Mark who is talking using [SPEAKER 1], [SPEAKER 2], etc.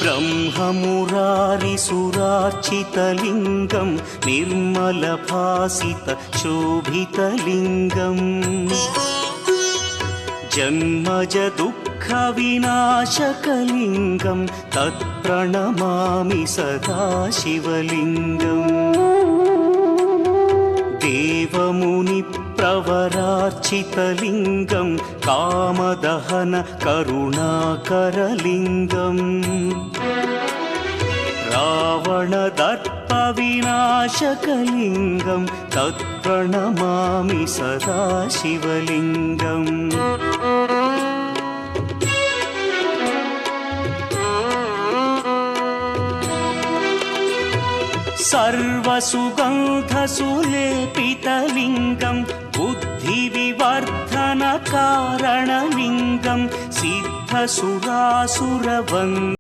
[SPEAKER 1] ब्रह्ममुरारिसुरार्चितलिङ्गं निर्मलभासितशोभितलिङ्गम् जन्मजदुःखविनाशकलिङ्गं तत्प्रणमामि सदा शिवलिङ्गम् देवमुनिप्रवरार्चितलिङ्गं कामदहन करुणाकरलिङ्गम् रावणदर्पविनाशकलिङ्गं तत्प्रणमामि सदा शिवलिङ्गम् सर्वसुगन्धसुलेपितलिङ्गं बुद्धिविवर्धनकारणलिङ्गं सिद्धसुरासुरवन्द्यं